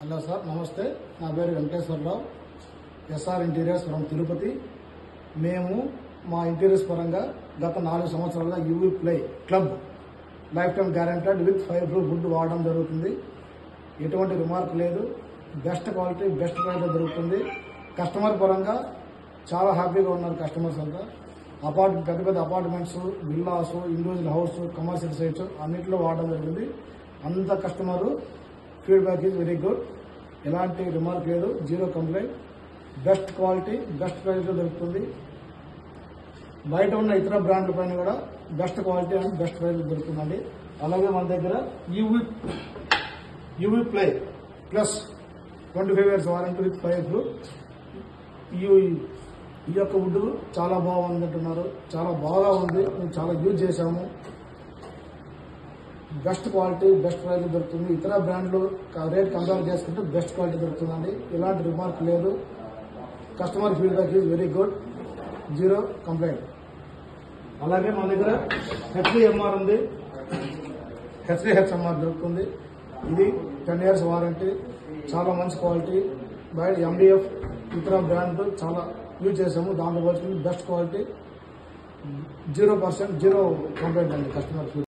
Hello sir, నమస్తే. నా పేరు Venkateswararao, SR interiors from Tirupati. మేము మా ఇంటీరియర్స్ పరంగా గత 4 సంవత్సరాలుగా UV ply club lifetime guaranteed with fireproof wood వాడడం జరుగుతుంది. ఎటువంటి రిమార్క్ లేదు. బెస్ట్ క్వాలిటీ, బెస్ట్ ప్రైస్లో దొరుకుతుంది. కస్టమర్ పరంగా చాలా హ్యాపీగా ఉన్నారు కస్టమర్స్ అంతా. పెద్ద పెద్ద apartments, villas, individual house, commercial sites అన్నింటిలో వాడడం జరిగింది. అంత customer feedback is very good. ఎలాంటి రిమార్క్ లేదు, zero complaint. Best quality, best ప్రైస్లో దొరుకుతుంది. బయట ఉన్న ఇతర బ్రాండ్ల పైన కూడా బెస్ట్ క్వాలిటీ అండ్ బెస్ట్ ప్రైస్లో దొరుకుతుందండి. అలాగే మన దగ్గర UV play plus 25 years warranty with fire proof. ఈ యొక్క వుడ్ చాలా బాగుంది అంటున్నారు. చాలా బాగా ఉంది, మేము చాలా యూజ్ చేశాము. బెస్ట్ క్వాలిటీ, బెస్ట్ ప్రైస్ దొరుకుతుంది. ఇతర బ్రాండ్లు రేట్ కంపేర్ చేసుకుంటే బెస్ట్ క్వాలిటీ దొరుకుతుందండి. ఎలాంటి రిమార్క్ లేదు. Customer feedback is very good, zero complaint. అలాగే మన దగ్గర హెచ్డిఎంఆర్ ఉంది, హెచ్డిహెచ్ఎంఆర్ దొరుకుతుంది. ఇది 10 years వారంటీ, చాలా మంచి క్వాలిటీ. బయట ఎండిఎఫ్ ఇతర బ్రాండ్ చాలా యూజ్ చేసాము. దాంట్లో పోల్చుకుంటే బెస్ట్ క్వాలిటీ, 0% జీరో కంప్లైంట్ అండి కస్టమర్ ఫీడ్బ్యాక్.